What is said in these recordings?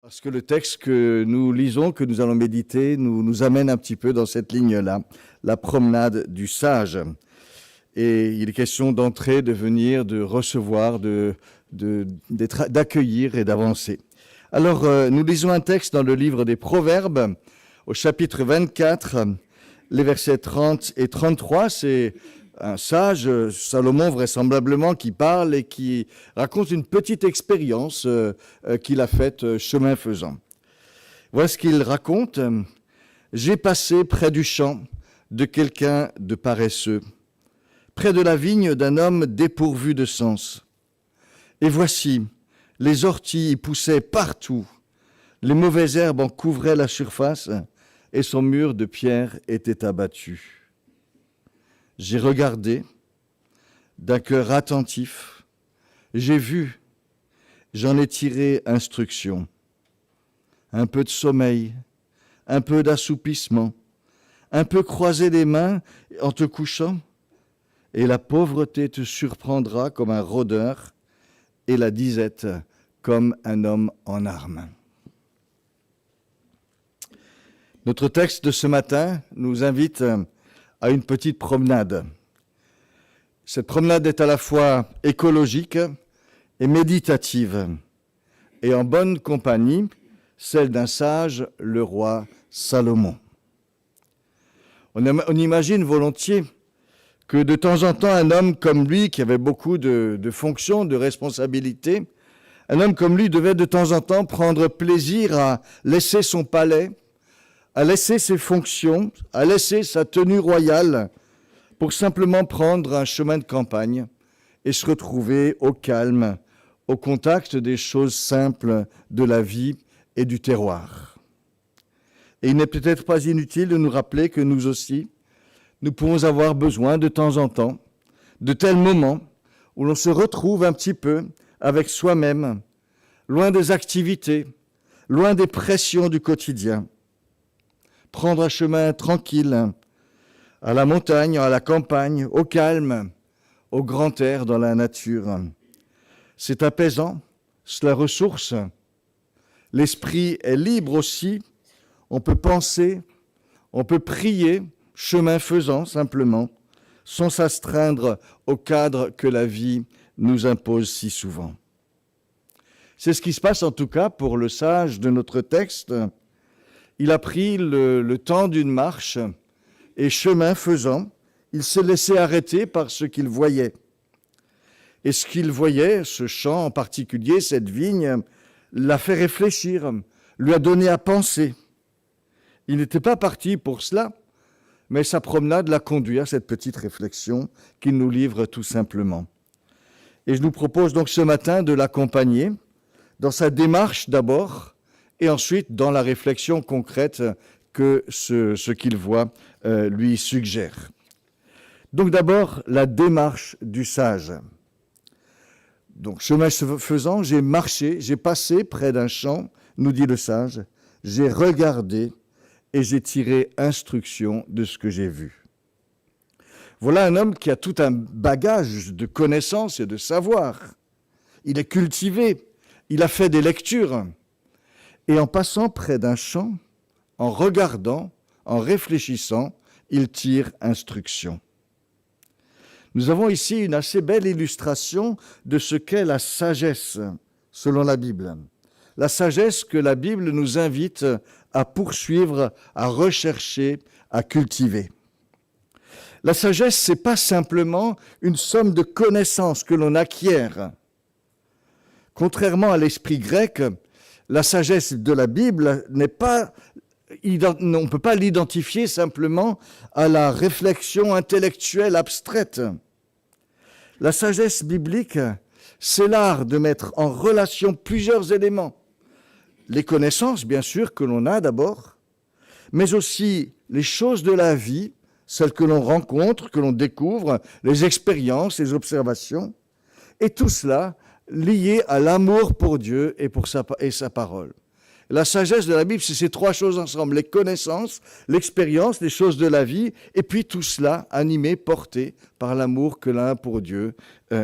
Parce que le texte que nous lisons, que nous allons méditer, nous amène un petit peu dans cette ligne-là, la promenade du sage. Et il est question d'entrer, de venir, de recevoir, d'accueillir et d'avancer. Alors, nous lisons un texte dans le livre des Proverbes, au chapitre 24, les versets 30 et 33. C'est un sage, Salomon vraisemblablement, qui parle et qui raconte une petite expérience qu'il a faite chemin faisant. Voilà ce qu'il raconte. « J'ai passé près du champ de quelqu'un de paresseux, près de la vigne d'un homme dépourvu de sens. Et voici, les orties y poussaient partout, les mauvaises herbes en couvraient la surface, et son mur de pierre était abattu. J'ai regardé d'un cœur attentif, j'ai vu, j'en ai tiré instruction. Un peu de sommeil, un peu d'assoupissement, un peu croiser les mains en te couchant, et la pauvreté te surprendra comme un rôdeur, et la disette comme un homme en armes. » Notre texte de ce matin nous invite à une petite promenade. Cette promenade est à la fois écologique et méditative, et en bonne compagnie, celle d'un sage, le roi Salomon. On imagine volontiers que de temps en temps, un homme comme lui, qui avait beaucoup de fonctions, de responsabilités, un homme comme lui devait de temps en temps prendre plaisir à laisser son palais, à laisser ses fonctions, à laisser sa tenue royale pour simplement prendre un chemin de campagne et se retrouver au calme, au contact des choses simples de la vie et du terroir. Et il n'est peut-être pas inutile de nous rappeler que nous aussi, nous pouvons avoir besoin de temps en temps de tels moments où l'on se retrouve un petit peu avec soi-même, loin des activités, loin des pressions du quotidien. Prendre un chemin tranquille, à la montagne, à la campagne, au calme, au grand air dans la nature. C'est apaisant, cela ressource. L'esprit est libre aussi, on peut penser, on peut prier, chemin faisant simplement, sans s'astreindre au cadre que la vie nous impose si souvent. C'est ce qui se passe en tout cas pour le sage de notre texte. Il a pris le temps d'une marche et chemin faisant, il s'est laissé arrêter par ce qu'il voyait. Et ce qu'il voyait, ce champ en particulier, cette vigne, l'a fait réfléchir, lui a donné à penser. Il n'était pas parti pour cela, mais sa promenade l'a conduit à cette petite réflexion qu'il nous livre tout simplement. Et je nous propose donc ce matin de l'accompagner dans sa démarche d'abord, et ensuite dans la réflexion concrète que ce qu'il voit lui suggère. Donc d'abord, la démarche du sage. Donc chemin faisant, j'ai marché, j'ai passé près d'un champ, nous dit le sage, j'ai regardé et j'ai tiré instruction de ce que j'ai vu. Voilà un homme qui a tout un bagage de connaissances et de savoir. Il est cultivé, il a fait des lectures. Et en passant près d'un champ, en regardant, en réfléchissant, il tire instruction. Nous avons ici une assez belle illustration de ce qu'est la sagesse, selon la Bible. La sagesse que la Bible nous invite à poursuivre, à rechercher, à cultiver. La sagesse, ce n'est pas simplement une somme de connaissances que l'on acquiert. Contrairement à l'esprit grec, la sagesse de la Bible on ne peut pas l'identifier simplement à la réflexion intellectuelle abstraite. La sagesse biblique, c'est l'art de mettre en relation plusieurs éléments. Les connaissances, bien sûr, que l'on a d'abord, mais aussi les choses de la vie, celles que l'on rencontre, que l'on découvre, les expériences, les observations, et tout cela lié à l'amour pour Dieu et sa parole. La sagesse de la Bible, c'est ces trois choses ensemble, les connaissances, l'expérience, les choses de la vie, et puis tout cela animé, porté par l'amour que l'un a pour Dieu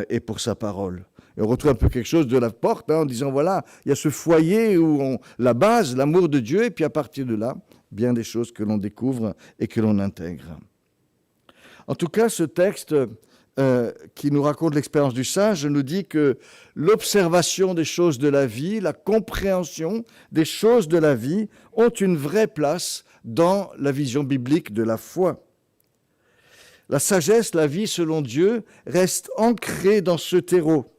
et pour sa parole. Et on retrouve un peu quelque chose de la porte, en disant, voilà, il y a ce foyer où la base, l'amour de Dieu, et puis à partir de là, bien des choses que l'on découvre et que l'on intègre. En tout cas, ce texte qui nous raconte l'expérience du sage nous dit que l'observation des choses de la vie, la compréhension des choses de la vie ont une vraie place dans la vision biblique de la foi. La sagesse, la vie selon Dieu, reste ancrée dans ce terreau.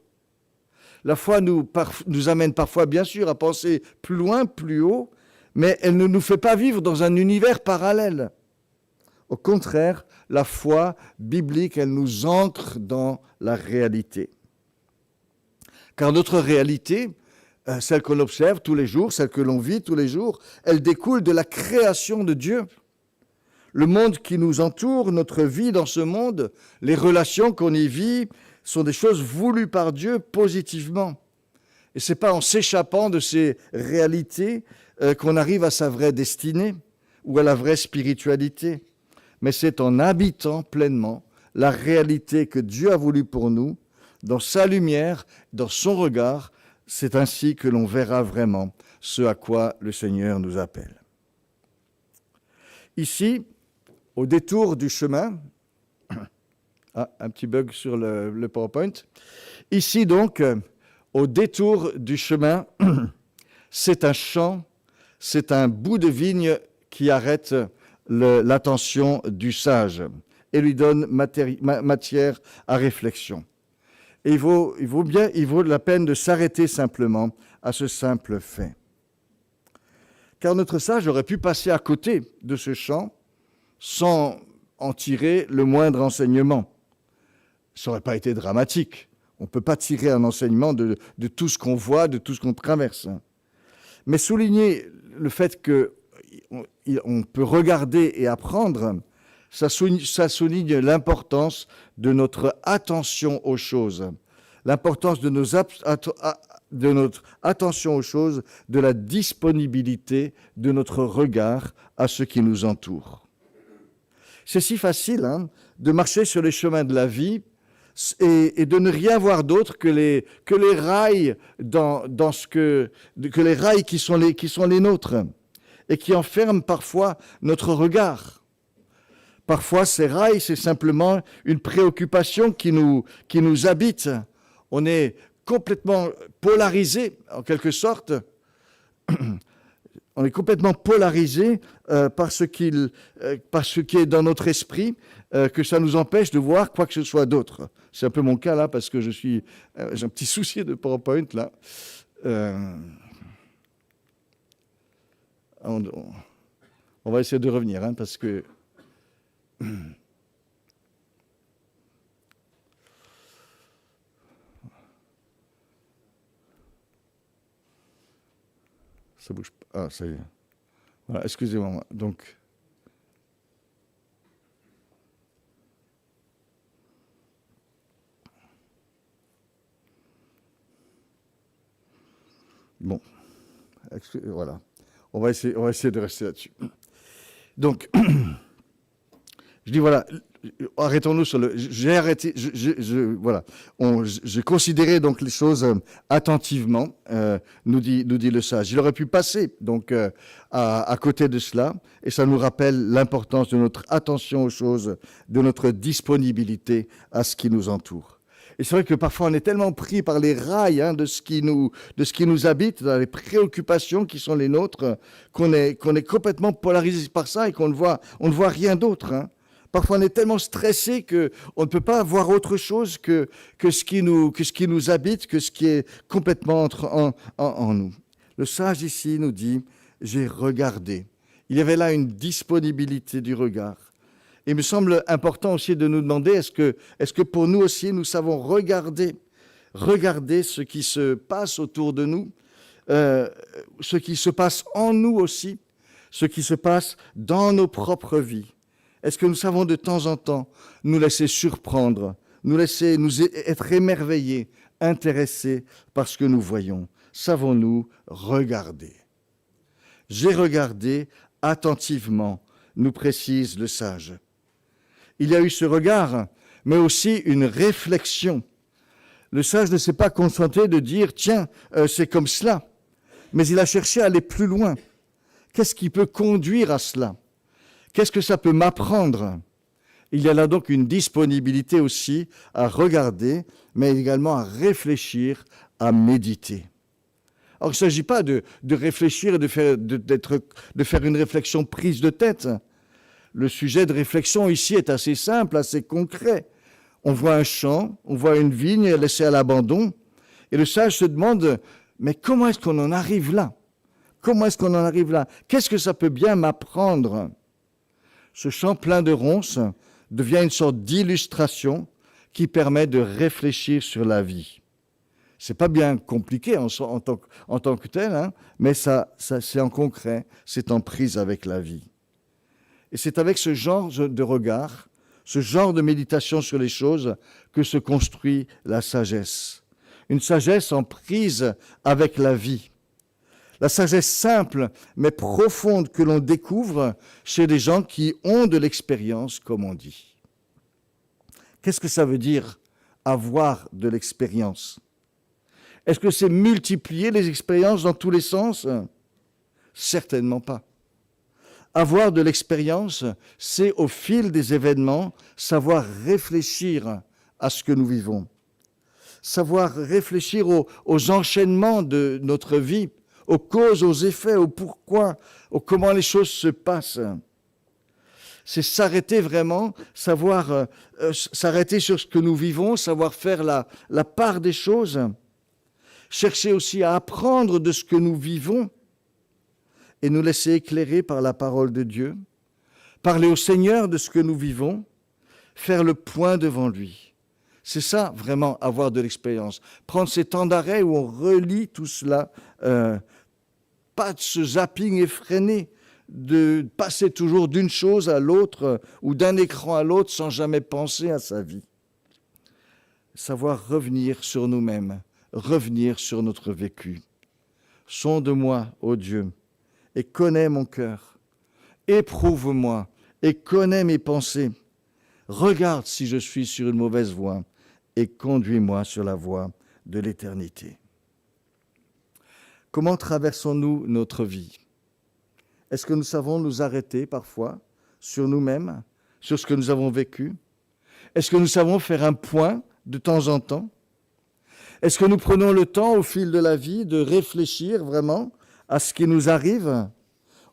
La foi nous amène parfois, bien sûr, à penser plus loin, plus haut, mais elle ne nous fait pas vivre dans un univers parallèle. Au contraire, la foi biblique, elle nous ancre dans la réalité. Car notre réalité, celle qu'on observe tous les jours, celle que l'on vit tous les jours, elle découle de la création de Dieu. Le monde qui nous entoure, notre vie dans ce monde, les relations qu'on y vit, sont des choses voulues par Dieu positivement. Et ce n'est pas en s'échappant de ces réalités qu'on arrive à sa vraie destinée ou à la vraie spiritualité. Mais c'est en habitant pleinement la réalité que Dieu a voulu pour nous, dans sa lumière, dans son regard. C'est ainsi que l'on verra vraiment ce à quoi le Seigneur nous appelle. Ici, au détour du chemin, un petit bug sur le PowerPoint. Ici donc, au détour du chemin, c'est un champ, c'est un bout de vigne qui arrête l'attention du sage et lui donne matière à réflexion. Et il vaut la peine de s'arrêter simplement à ce simple fait. Car notre sage aurait pu passer à côté de ce champ sans en tirer le moindre enseignement. Ça n'aurait pas été dramatique. On ne peut pas tirer un enseignement de tout ce qu'on voit, de tout ce qu'on traverse. Mais souligner le fait qu'on peut regarder et apprendre, ça souligne l'importance de notre attention aux choses, l'importance de notre attention aux choses, de la disponibilité de notre regard à ce qui nous entoure. C'est si facile de marcher sur les chemins de la vie et de ne rien voir d'autre que les rails que les rails qui sont les nôtres et qui enferment parfois notre regard. Parfois, ces rails, c'est simplement une préoccupation qui nous habite. On est complètement polarisé, en quelque sorte. On est complètement polarisé par ce qui est dans notre esprit, que ça nous empêche de voir quoi que ce soit d'autre. C'est un peu mon cas là, parce que j'ai un petit souci de PowerPoint là. On va essayer de revenir, parce que ça bouge pas. Ah, ça y est. Voilà, excusez-moi. Donc, bon, voilà. On va essayer de rester là-dessus. Donc, je dis voilà, arrêtons-nous sur le. J'ai arrêté. Voilà. J'ai considéré donc les choses attentivement. Nous dit le sage. Il aurait pu passer donc à côté de cela, et ça nous rappelle l'importance de notre attention aux choses, de notre disponibilité à ce qui nous entoure. Et c'est vrai que parfois on est tellement pris par les rails de ce qui nous habite, dans les préoccupations qui sont les nôtres, qu'on est complètement polarisé par ça et qu'on ne voit rien d'autre. Parfois on est tellement stressé qu'on ne peut pas voir autre chose que ce qui nous habite, que ce qui est complètement en nous. Le sage ici nous dit, j'ai regardé. Il y avait là une disponibilité du regard. Il me semble important aussi de nous demander, est-ce que pour nous aussi, nous savons regarder ce qui se passe autour de nous, ce qui se passe en nous aussi, ce qui se passe dans nos propres vies. Est-ce que nous savons de temps en temps nous laisser surprendre, nous être émerveillés, intéressés par ce que nous voyons? Savons-nous regarder? J'ai regardé attentivement, nous précise le sage. Il y a eu ce regard, mais aussi une réflexion. Le sage ne s'est pas contenté de dire « Tiens, c'est comme cela », mais il a cherché à aller plus loin. Qu'est-ce qui peut conduire à cela? Qu'est-ce que ça peut m'apprendre? Il y a là donc une disponibilité aussi à regarder, mais également à réfléchir, à méditer. Alors, il ne s'agit pas de réfléchir et de faire une réflexion prise de tête. Le sujet de réflexion ici est assez simple, assez concret. On voit un champ, on voit une vigne laissée à l'abandon, et le sage se demande, mais comment est-ce qu'on en arrive là? Comment est-ce qu'on en arrive là? Qu'est-ce que ça peut bien m'apprendre? Ce champ plein de ronces devient une sorte d'illustration qui permet de réfléchir sur la vie. C'est pas bien compliqué en tant que tel, hein, mais ça c'est en concret, c'est en prise avec la vie. Et c'est avec ce genre de regard, ce genre de méditation sur les choses que se construit la sagesse. Une sagesse en prise avec la vie. La sagesse simple mais profonde que l'on découvre chez des gens qui ont de l'expérience, comme on dit. Qu'est-ce que ça veut dire avoir de l'expérience? Est-ce que c'est multiplier les expériences dans tous les sens? Certainement pas. Avoir de l'expérience, c'est au fil des événements savoir réfléchir à ce que nous vivons, savoir réfléchir aux enchaînements de notre vie, aux causes, aux effets, au pourquoi, au comment les choses se passent. C'est s'arrêter vraiment, savoir s'arrêter sur ce que nous vivons, savoir faire la part des choses, chercher aussi à apprendre de ce que nous vivons et nous laisser éclairer par la parole de Dieu, parler au Seigneur de ce que nous vivons, faire le point devant lui. C'est ça, vraiment, avoir de l'expérience. Prendre ces temps d'arrêt où on relit tout cela, pas de ce zapping effréné, de passer toujours d'une chose à l'autre ou d'un écran à l'autre sans jamais penser à sa vie. Savoir revenir sur nous-mêmes, revenir sur notre vécu. Sonde-moi, ô Dieu, et connais mon cœur. Éprouve-moi et connais mes pensées. Regarde si je suis sur une mauvaise voie et conduis-moi sur la voie de l'éternité. Comment traversons-nous notre vie? Est-ce que nous savons nous arrêter parfois sur nous-mêmes, sur ce que nous avons vécu? Est-ce que nous savons faire un point de temps en temps? Est-ce que nous prenons le temps au fil de la vie de réfléchir vraiment à ce qui nous arrive,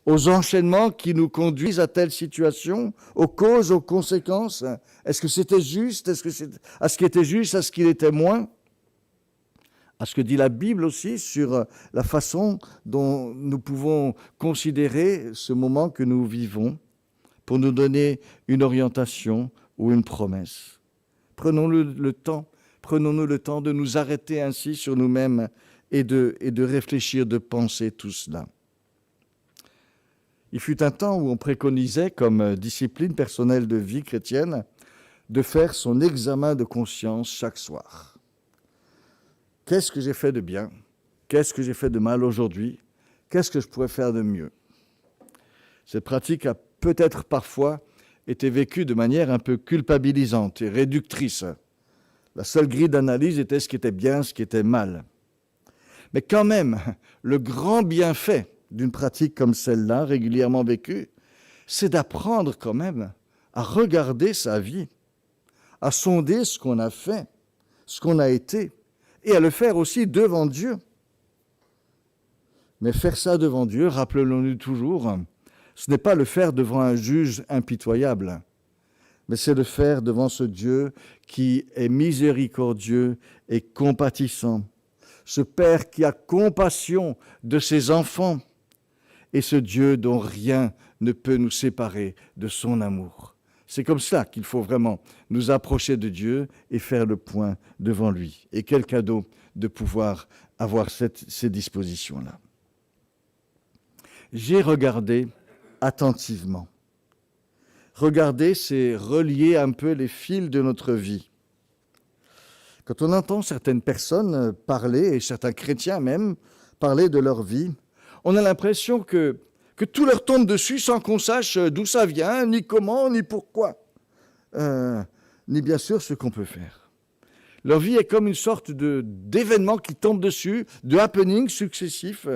aux enchaînements qui nous conduisent à telle situation, aux causes, aux conséquences? Est-ce que c'était juste? Est-ce que c'est à ce qui était juste, à ce qui l'était moins? À ce que dit la Bible aussi sur la façon dont nous pouvons considérer ce moment que nous vivons pour nous donner une orientation ou une promesse. Prenons-nous le temps de nous arrêter ainsi sur nous-mêmes et de réfléchir, de penser tout cela. Il fut un temps où on préconisait comme discipline personnelle de vie chrétienne de faire son examen de conscience chaque soir. Qu'est-ce que j'ai fait de bien? Qu'est-ce que j'ai fait de mal aujourd'hui? Qu'est-ce que je pourrais faire de mieux? Cette pratique a peut-être parfois été vécue de manière un peu culpabilisante et réductrice. La seule grille d'analyse était ce qui était bien, ce qui était mal. Mais quand même, le grand bienfait d'une pratique comme celle-là, régulièrement vécue, c'est d'apprendre quand même à regarder sa vie, à sonder ce qu'on a fait, ce qu'on a été, et à le faire aussi devant Dieu. Mais faire ça devant Dieu, rappelons-nous toujours, ce n'est pas le faire devant un juge impitoyable, mais c'est le faire devant ce Dieu qui est miséricordieux et compatissant, ce Père qui a compassion de ses enfants, et ce Dieu dont rien ne peut nous séparer de son amour. C'est comme ça qu'il faut vraiment nous approcher de Dieu et faire le point devant lui. Et quel cadeau de pouvoir avoir ces dispositions-là. J'ai regardé attentivement. Regarder, c'est relier un peu les fils de notre vie. Quand on entend certaines personnes parler, et certains chrétiens même, parler de leur vie, on a l'impression que tout leur tombe dessus sans qu'on sache d'où ça vient, ni comment, ni pourquoi, ni bien sûr ce qu'on peut faire. Leur vie est comme une sorte d'événement qui tombe dessus, de happening successifs,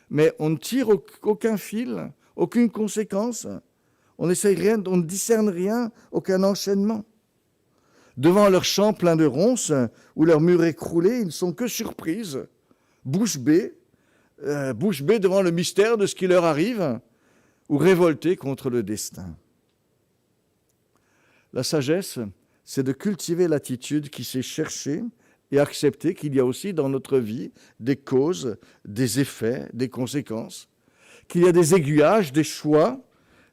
mais on ne tire aucun fil, aucune conséquence. On n'essaye rien, on ne discerne rien, aucun enchaînement. Devant leur champ plein de ronces ou leur mur écroulé, ils ne sont que surprises, bouche bée devant le mystère de ce qui leur arrive, ou révoltés contre le destin. La sagesse, c'est de cultiver l'attitude qui sait chercher et accepter qu'il y a aussi dans notre vie des causes, des effets, des conséquences, qu'il y a des aiguillages, des choix,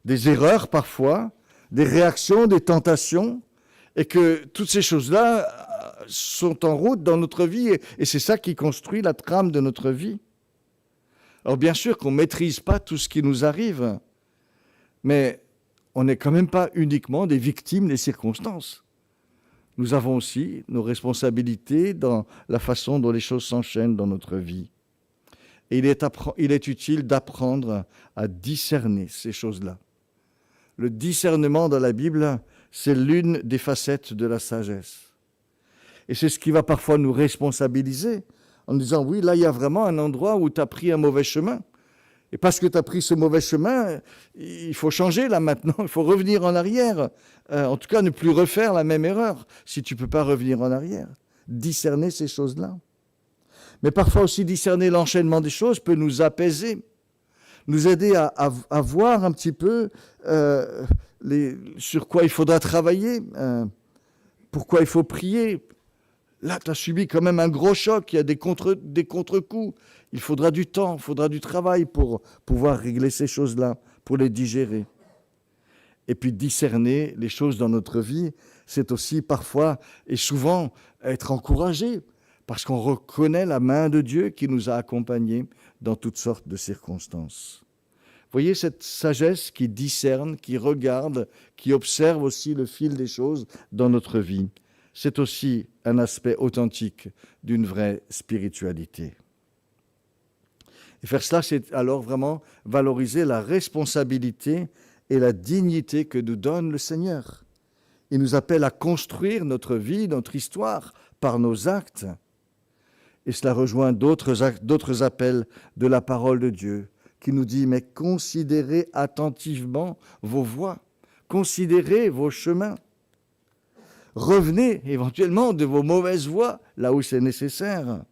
des erreurs parfois, des réactions, des tentations, et que toutes ces choses-là sont en route dans notre vie, et c'est ça qui construit la trame de notre vie. Alors bien sûr qu'on ne maîtrise pas tout ce qui nous arrive, mais on n'est quand même pas uniquement des victimes des circonstances. Nous avons aussi nos responsabilités dans la façon dont les choses s'enchaînent dans notre vie. Et il est utile d'apprendre à discerner ces choses-là. Le discernement dans la Bible, c'est l'une des facettes de la sagesse. Et c'est ce qui va parfois nous responsabiliser en disant, oui, là, il y a vraiment un endroit où tu as pris un mauvais chemin. Et parce que tu as pris ce mauvais chemin, il faut changer là maintenant, il faut revenir en arrière. En tout cas, ne plus refaire la même erreur si tu ne peux pas revenir en arrière. Discerner ces choses-là. Mais parfois aussi discerner l'enchaînement des choses peut nous apaiser, nous aider à voir un petit peu sur quoi il faudra travailler, pourquoi il faut prier. Là, tu as subi quand même un gros choc, il y a des contre-coups. Il faudra du temps, il faudra du travail pour pouvoir régler ces choses-là, pour les digérer. Et puis discerner les choses dans notre vie, c'est aussi parfois et souvent être encouragé, parce qu'on reconnaît la main de Dieu qui nous a accompagnés dans toutes sortes de circonstances. Voyez cette sagesse qui discerne, qui regarde, qui observe aussi le fil des choses dans notre vie. C'est aussi un aspect authentique d'une vraie spiritualité. Et faire cela, c'est alors vraiment valoriser la responsabilité et la dignité que nous donne le Seigneur. Il nous appelle à construire notre vie, notre histoire, par nos actes. Et cela rejoint d'autres appels de la parole de Dieu, qui nous dit, mais considérez attentivement vos voies, considérez vos chemins. Revenez éventuellement de vos mauvaises voies, là où c'est nécessaire.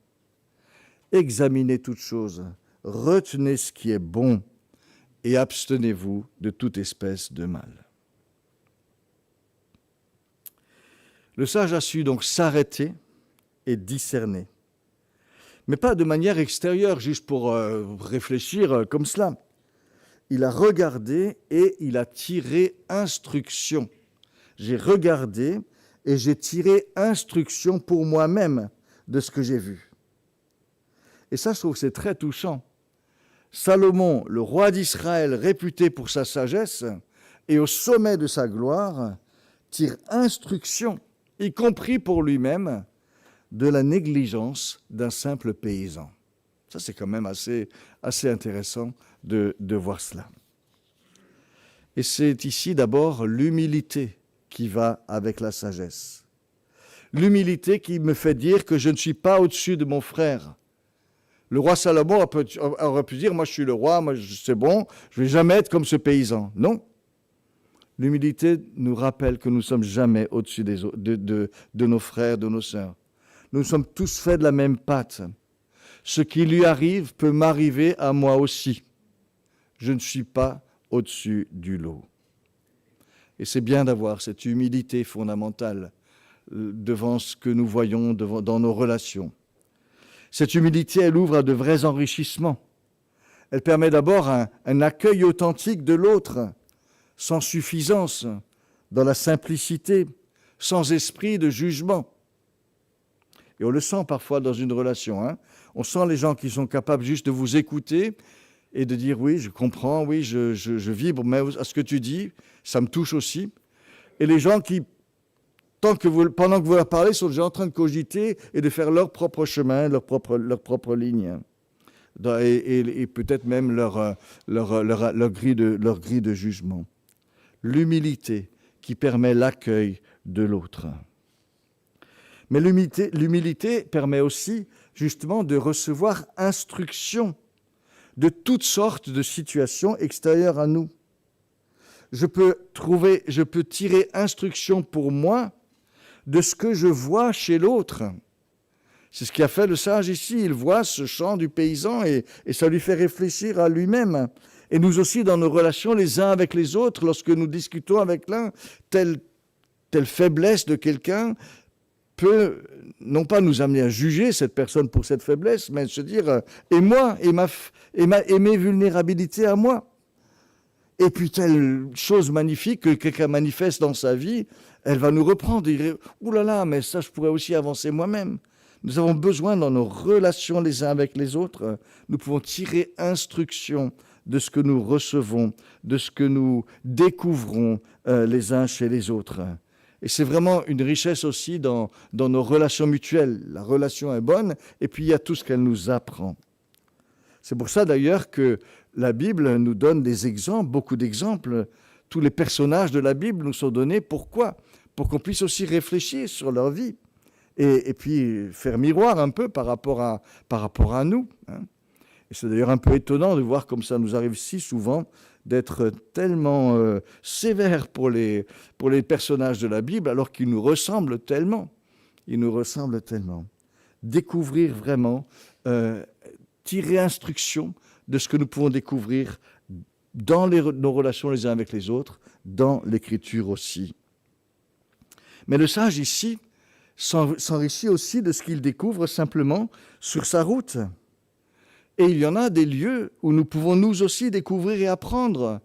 Examinez toutes choses, retenez ce qui est bon et abstenez-vous de toute espèce de mal. Le sage a su donc s'arrêter et discerner, mais pas de manière extérieure, juste pour réfléchir comme cela. Il a regardé et il a tiré instruction. J'ai regardé et j'ai tiré instruction pour moi-même de ce que j'ai vu. Et ça, je trouve que c'est très touchant. Salomon, le roi d'Israël, réputé pour sa sagesse et au sommet de sa gloire, tire instruction, y compris pour lui-même, de la négligence d'un simple paysan. Ça, c'est quand même assez intéressant de voir cela. Et c'est ici d'abord l'humilité qui va avec la sagesse. L'humilité qui me fait dire que je ne suis pas au-dessus de mon frère. Le roi Salomon aurait pu dire, moi je suis le roi, moi c'est bon, je ne vais jamais être comme ce paysan. Non. L'humilité nous rappelle que nous ne sommes jamais au-dessus de nos frères, de nos sœurs. Nous sommes tous faits de la même pâte. Ce qui lui arrive peut m'arriver à moi aussi. Je ne suis pas au-dessus du lot. Et c'est bien d'avoir cette humilité fondamentale devant ce que nous voyons dans nos relations. Cette humilité, elle ouvre à de vrais enrichissements. Elle permet d'abord un accueil authentique de l'autre, sans suffisance, dans la simplicité, sans esprit de jugement. Et on le sent parfois dans une relation. Hein. On sent les gens qui sont capables juste de vous écouter et de dire « oui, je comprends, oui, je vibre mais à ce que tu dis, ça me touche aussi ». Et les gens qui, pendant que vous leur parlez, sont déjà en train de cogiter et de faire leur propre chemin, leur propre ligne. Et peut-être même leur grille de jugement. L'humilité qui permet l'accueil de l'autre. Mais l'humilité permet aussi justement de recevoir instruction de toutes sortes de situations extérieures à nous. Je peux tirer instruction pour moi de ce que je vois chez l'autre. C'est ce qu'a fait le sage ici. Il voit ce champ du paysan et ça lui fait réfléchir à lui-même. Et nous aussi, dans nos relations les uns avec les autres, lorsque nous discutons avec l'un, telle faiblesse de quelqu'un peut non pas nous amener à juger cette personne pour cette faiblesse, mais se dire « et moi, et mes vulnérabilités à moi ». Et puis telle chose magnifique que quelqu'un manifeste dans sa vie, elle va nous reprendre et dire « Ouh là là, mais ça je pourrais aussi avancer moi-même ». Nous avons besoin dans nos relations les uns avec les autres, nous pouvons tirer instruction de ce que nous recevons, de ce que nous découvrons les uns chez les autres. Et c'est vraiment une richesse aussi dans nos relations mutuelles. La relation est bonne et puis il y a tout ce qu'elle nous apprend. C'est pour ça d'ailleurs que la Bible nous donne des exemples, beaucoup d'exemples. Tous les personnages de la Bible nous sont donnés. Pourquoi ? Pour qu'on puisse aussi réfléchir sur leur vie et puis faire miroir un peu par rapport à nous. Et c'est d'ailleurs un peu étonnant de voir comme ça nous arrive si souvent d'être tellement sévères pour les personnages de la Bible alors qu'ils nous ressemblent tellement. Ils nous ressemblent tellement. Découvrir vraiment, tirer instruction de ce que nous pouvons découvrir dans nos relations les uns avec les autres, dans l'Écriture aussi. Mais le sage ici s'enrichit aussi de ce qu'il découvre simplement sur sa route. Et il y en a des lieux où nous pouvons nous aussi découvrir et apprendre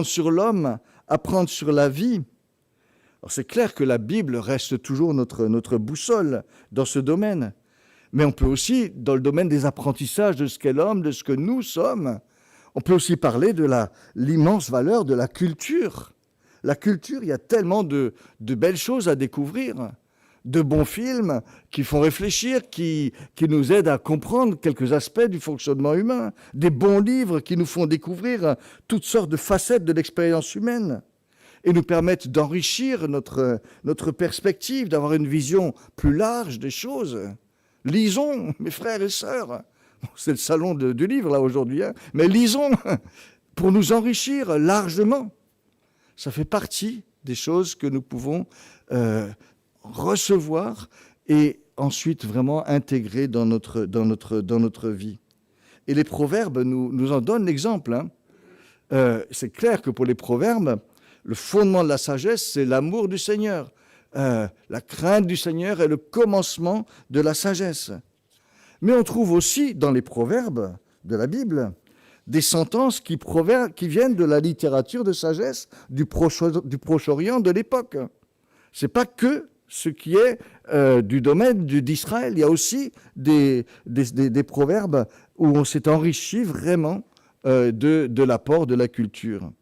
sur l'homme, apprendre sur la vie. Alors c'est clair que la Bible reste toujours notre boussole dans ce domaine. Mais on peut aussi, dans le domaine des apprentissages de ce qu'est l'homme, de ce que nous sommes, on peut aussi parler de l'immense valeur de la culture. La culture, il y a tellement de belles choses à découvrir, de bons films qui font réfléchir, qui nous aident à comprendre quelques aspects du fonctionnement humain, des bons livres qui nous font découvrir toutes sortes de facettes de l'expérience humaine et nous permettent d'enrichir notre perspective, d'avoir une vision plus large des choses. Lisons, mes frères et sœurs. C'est le salon du livre, là, aujourd'hui, mais lisons pour nous enrichir largement. Ça fait partie des choses que nous pouvons recevoir et ensuite vraiment intégrer dans notre vie. Et les proverbes nous en donnent l'exemple. C'est clair que pour les proverbes, le fondement de la sagesse, c'est l'amour du Seigneur. La crainte du Seigneur est le commencement de la sagesse. Mais on trouve aussi dans les proverbes de la Bible des sentences qui viennent de la littérature de sagesse du Proche-Orient de l'époque. Ce n'est pas que ce qui est du domaine d'Israël. Il y a aussi des proverbes où on s'est enrichi vraiment de l'apport de la culture.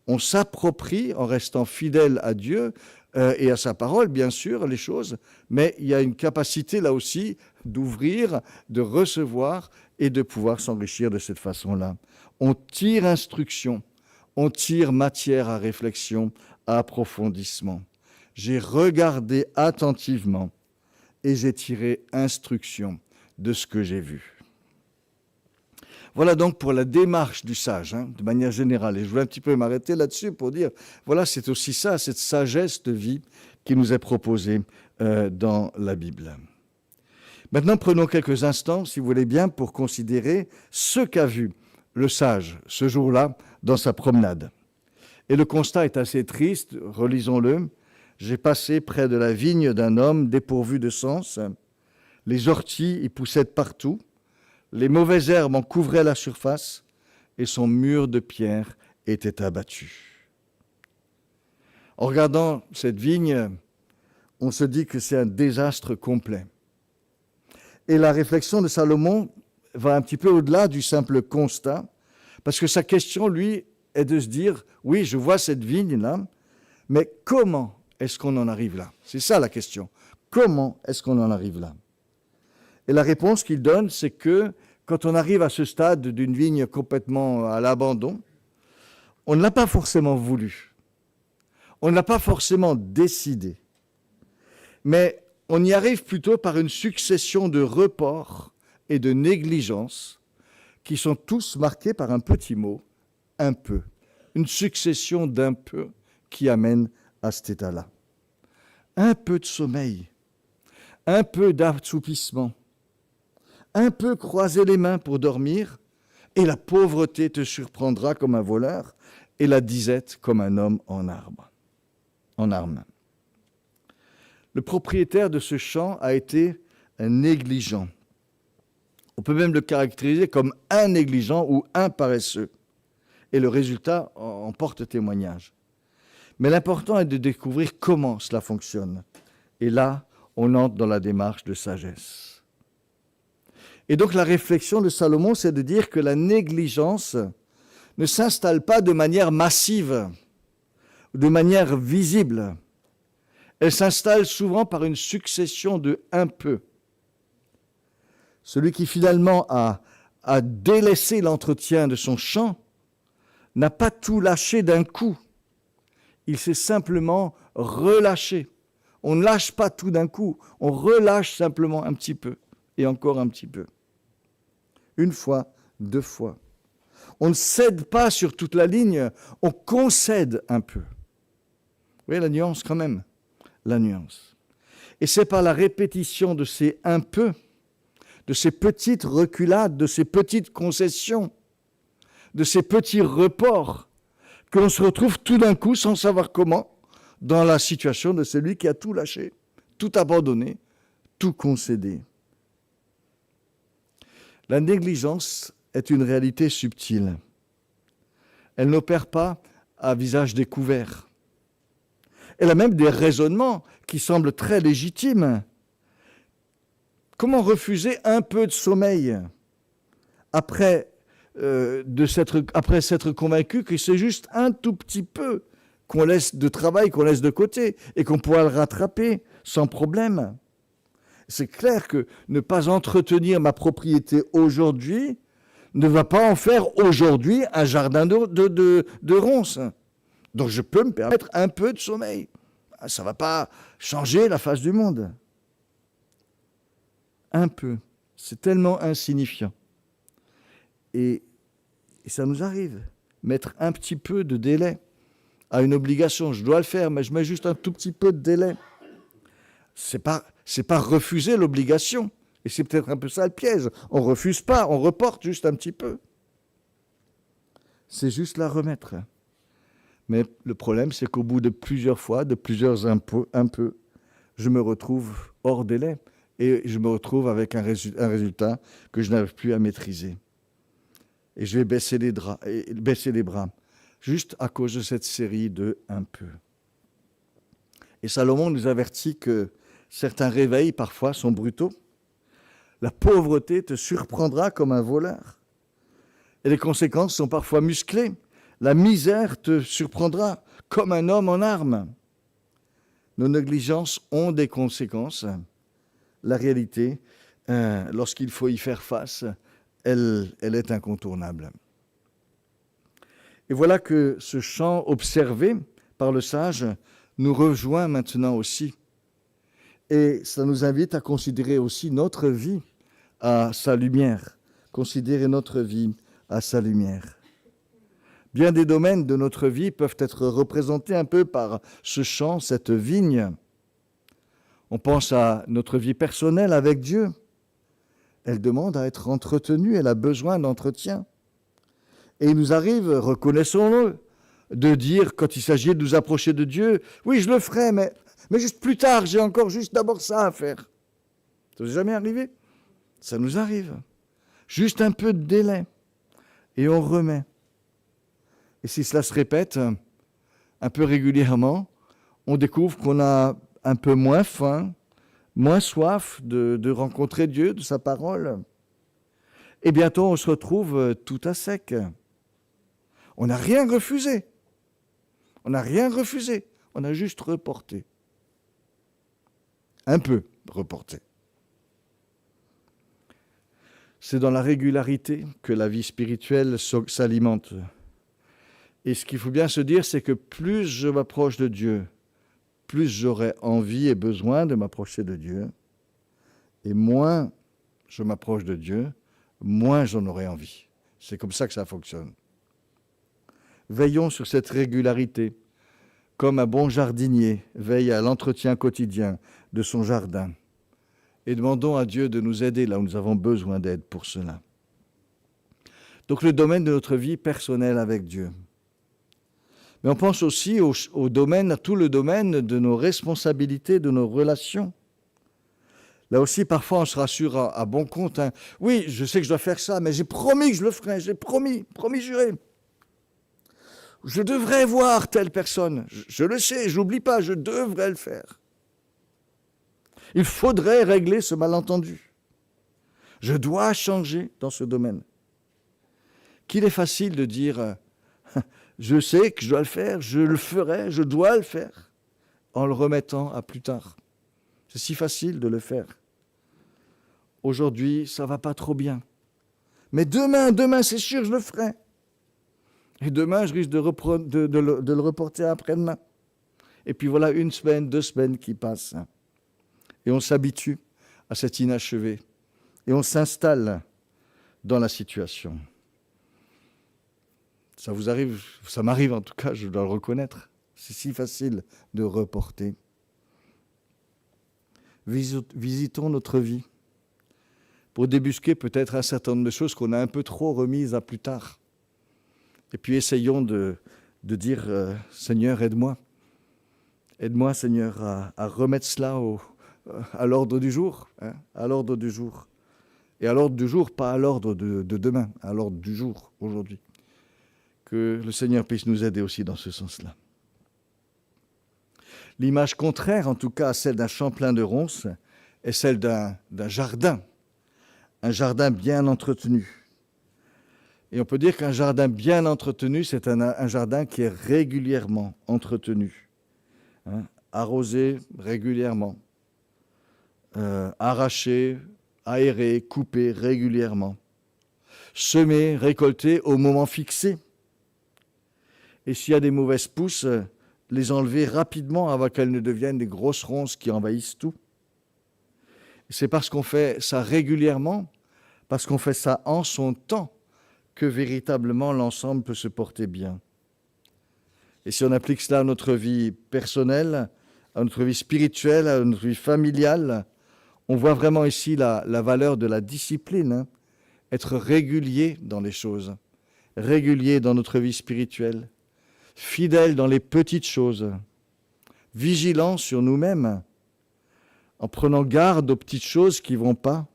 On s'approprie en restant fidèle à Dieu et à sa parole, bien sûr, les choses, mais il y a une capacité là aussi d'ouvrir, de recevoir et de pouvoir s'enrichir de cette façon-là. On tire instruction, on tire matière à réflexion, à approfondissement. J'ai regardé attentivement et j'ai tiré instruction de ce que j'ai vu. Voilà donc pour la démarche du sage, de manière générale. Et je voulais un petit peu m'arrêter là-dessus pour dire, voilà, c'est aussi ça, cette sagesse de vie qui nous est proposée dans la Bible. Maintenant, prenons quelques instants, si vous voulez bien, pour considérer ce qu'a vu le sage ce jour-là dans sa promenade. Et le constat est assez triste, relisons-le. J'ai passé près de la vigne d'un homme dépourvu de sens. Les orties y poussaient partout. Les mauvaises herbes en couvraient la surface et son mur de pierre était abattu. En regardant cette vigne, on se dit que c'est un désastre complet. Et la réflexion de Salomon va un petit peu au-delà du simple constat, parce que sa question, lui, est de se dire, oui, je vois cette vigne-là, mais comment est-ce qu'on en arrive là ? C'est ça la question. Comment est-ce qu'on en arrive là ? Et la réponse qu'il donne, c'est que quand on arrive à ce stade d'une vigne complètement à l'abandon, on ne l'a pas forcément voulu. On ne l'a pas forcément décidé. Mais on y arrive plutôt par une succession de reports et de négligences qui sont tous marqués par un petit mot, un peu. Une succession d'un peu qui amène à cet état-là. Un peu de sommeil, un peu d'assoupissement, un peu croiser les mains pour dormir, et la pauvreté te surprendra comme un voleur, et la disette comme un homme en armes. Le propriétaire de ce champ a été un négligent. On peut même le caractériser comme un négligent ou un paresseux. Et le résultat en porte témoignage. Mais l'important est de découvrir comment cela fonctionne. Et là, on entre dans la démarche de sagesse. Et donc la réflexion de Salomon, c'est de dire que la négligence ne s'installe pas de manière massive, de manière visible. Elle s'installe souvent par une succession de un peu. Celui qui finalement a délaissé l'entretien de son champ n'a pas tout lâché d'un coup. Il s'est simplement relâché. On ne lâche pas tout d'un coup, on relâche simplement un petit peu, et encore un petit peu. Une fois, deux fois. On ne cède pas sur toute la ligne, on concède un peu. Vous voyez la nuance quand même, la nuance. Et c'est par la répétition de ces un peu, de ces petites reculades, de ces petites concessions, de ces petits reports, que l'on se retrouve tout d'un coup, sans savoir comment, dans la situation de celui qui a tout lâché, tout abandonné, tout concédé. La négligence est une réalité subtile. Elle n'opère pas à visage découvert. Elle a même des raisonnements qui semblent très légitimes. Comment refuser un peu de sommeil après s'être convaincu que c'est juste un tout petit peu qu'on laisse de travail, qu'on laisse de côté et qu'on pourra le rattraper sans problème. C'est clair que ne pas entretenir ma propriété aujourd'hui ne va pas en faire aujourd'hui un jardin de ronces. Donc je peux me permettre un peu de sommeil. Ça ne va pas changer la face du monde. Un peu. C'est tellement insignifiant. Et ça nous arrive. Mettre un petit peu de délai à une obligation. Je dois le faire, mais je mets juste un tout petit peu de délai. C'est pas refuser l'obligation. Et c'est peut-être un peu ça le piège. On ne refuse pas, on reporte juste un petit peu. C'est juste la remettre. Mais le problème, c'est qu'au bout de plusieurs fois, de plusieurs un peu, je me retrouve hors délai. Et je me retrouve avec un résultat que je n'arrive plus à maîtriser. Et je vais baisser les bras, juste à cause de cette série de un peu. Et Salomon nous avertit que certains réveils, parfois, sont brutaux. La pauvreté te surprendra comme un voleur. Et les conséquences sont parfois musclées. La misère te surprendra comme un homme en armes. Nos négligences ont des conséquences. La réalité, lorsqu'il faut y faire face, elle est incontournable. Et voilà que ce chant observé par le sage nous rejoint maintenant aussi. Et ça nous invite à considérer aussi notre vie à sa lumière. Considérer notre vie à sa lumière. Bien des domaines de notre vie peuvent être représentés un peu par ce champ, cette vigne. On pense à notre vie personnelle avec Dieu. Elle demande à être entretenue, elle a besoin d'entretien. Et il nous arrive, reconnaissons-le, de dire, quand il s'agit de nous approcher de Dieu, oui, je le ferai, mais juste plus tard, j'ai encore juste d'abord ça à faire. Ça vous est jamais arrivé? Ça nous arrive. Juste un peu de délai. Et on remet. Et si cela se répète un peu régulièrement, on découvre qu'on a un peu moins faim, moins soif de rencontrer Dieu, de sa parole. Et bientôt, on se retrouve tout à sec. On n'a rien refusé. On n'a rien refusé. On a juste reporté. Un peu reporté. C'est dans la régularité que la vie spirituelle s'alimente. Et ce qu'il faut bien se dire, c'est que plus je m'approche de Dieu, plus j'aurai envie et besoin de m'approcher de Dieu, et moins je m'approche de Dieu, moins j'en aurai envie. C'est comme ça que ça fonctionne. Veillons sur cette régularité, comme un bon jardinier veille à l'entretien quotidien de son jardin. Et demandons à Dieu de nous aider là où nous avons besoin d'aide pour cela. Donc le domaine de notre vie personnelle avec Dieu. Mais on pense aussi à tout le domaine de nos responsabilités, de nos relations. Là aussi, parfois, on se rassure à bon compte. Hein. Oui, je sais que je dois faire ça, mais j'ai promis que je le ferai. J'ai promis, juré. Je devrais voir telle personne. Je le sais, je n'oublie pas, je devrais le faire. Il faudrait régler ce malentendu. Je dois changer dans ce domaine. Qu'il est facile de dire je sais que je dois le faire, je le ferai, je dois le faire, en le remettant à plus tard. C'est si facile de le faire. Aujourd'hui, ça ne va pas trop bien. Mais demain, c'est sûr, je le ferai. Et demain, je risque de le reporter après-demain. Et puis voilà, 1 semaine, 2 semaines qui passent. Et on s'habitue à cet inachevé. Et on s'installe dans la situation. Ça vous arrive, ça m'arrive en tout cas, je dois le reconnaître. C'est si facile de reporter. Visitons notre vie pour débusquer peut-être un certain nombre de choses qu'on a un peu trop remises à plus tard. Et puis essayons de dire Seigneur, aide-moi. Aide-moi, Seigneur, à remettre cela à l'ordre du jour. Hein, à l'ordre du jour. Et à l'ordre du jour, pas à l'ordre de demain, à l'ordre du jour, aujourd'hui. Que le Seigneur puisse nous aider aussi dans ce sens-là. L'image contraire, en tout cas, à celle d'un champ plein de ronces, est celle d'un jardin. Un jardin bien entretenu. Et on peut dire qu'un jardin bien entretenu, c'est un jardin qui est régulièrement entretenu. Hein, arrosé régulièrement. Arraché, aéré, coupé régulièrement. Semé, récolté au moment fixé. Et s'il y a des mauvaises pousses, les enlever rapidement avant qu'elles ne deviennent des grosses ronces qui envahissent tout. C'est parce qu'on fait ça régulièrement, parce qu'on fait ça en son temps, que véritablement l'ensemble peut se porter bien. Et si on applique cela à notre vie personnelle, à notre vie spirituelle, à notre vie familiale, on voit vraiment ici la valeur de la discipline, hein, être régulier dans les choses, régulier dans notre vie spirituelle, fidèle dans les petites choses, vigilant sur nous-mêmes, en prenant garde aux petites choses qui ne vont pas,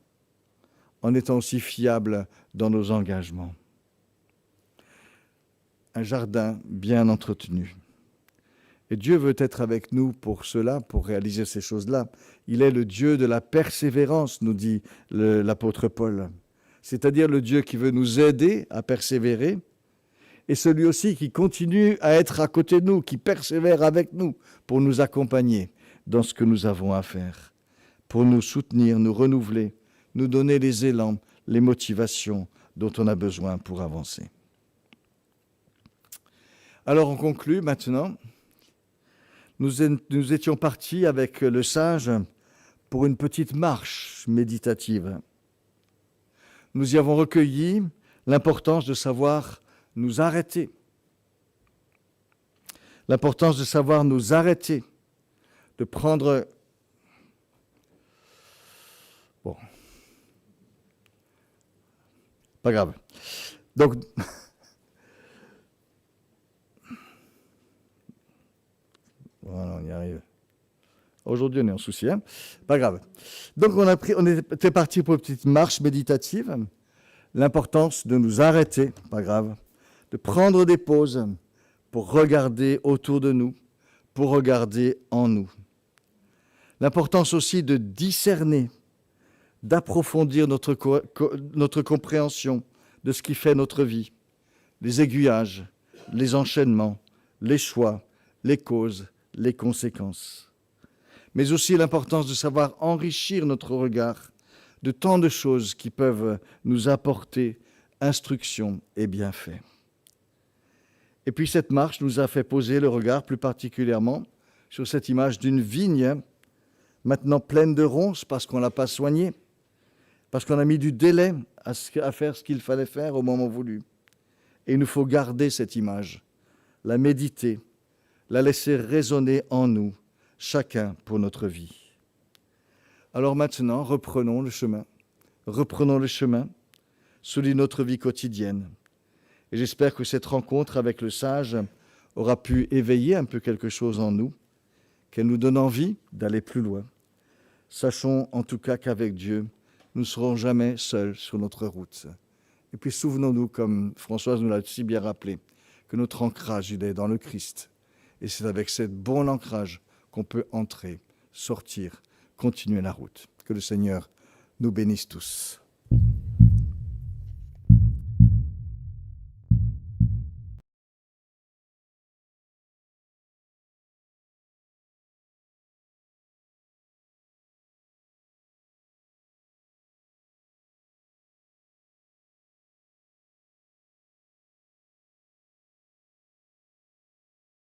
en étant aussi fiable dans nos engagements. Un jardin bien entretenu. Et Dieu veut être avec nous pour cela, pour réaliser ces choses-là. Il est le Dieu de la persévérance, nous dit l'apôtre Paul. C'est-à-dire le Dieu qui veut nous aider à persévérer, et celui aussi qui continue à être à côté de nous, qui persévère avec nous pour nous accompagner dans ce que nous avons à faire, pour nous soutenir, nous renouveler, nous donner les élans, les motivations dont on a besoin pour avancer. Alors on conclut maintenant. Nous étions partis avec le sage pour une petite marche méditative. Nous y avons recueilli l'importance de savoir nous arrêter. L'importance de savoir nous arrêter, de prendre... Bon. Pas grave. Donc... Voilà, on y arrive. Aujourd'hui, on est en souci, hein. Pas grave. Donc, on était parti pour une petite marche méditative. L'importance de nous arrêter, pas grave, de prendre des pauses pour regarder autour de nous, pour regarder en nous. L'importance aussi de discerner, d'approfondir notre compréhension de ce qui fait notre vie, les aiguillages, les enchaînements, les choix, les causes, les conséquences. Mais aussi l'importance de savoir enrichir notre regard de tant de choses qui peuvent nous apporter instruction et bienfaits. Et puis cette marche nous a fait poser le regard plus particulièrement sur cette image d'une vigne maintenant pleine de ronces parce qu'on ne l'a pas soignée, parce qu'on a mis du délai à faire ce qu'il fallait faire au moment voulu. Et il nous faut garder cette image, la méditer, la laisser résonner en nous, chacun pour notre vie. Alors maintenant, reprenons le chemin, celui de notre vie quotidienne. Et j'espère que cette rencontre avec le sage aura pu éveiller un peu quelque chose en nous, qu'elle nous donne envie d'aller plus loin. Sachons en tout cas qu'avec Dieu, nous ne serons jamais seuls sur notre route. Et puis souvenons-nous, comme Françoise nous l'a si bien rappelé, que notre ancrage, il est dans le Christ. Et c'est avec ce bon ancrage qu'on peut entrer, sortir, continuer la route. Que le Seigneur nous bénisse tous.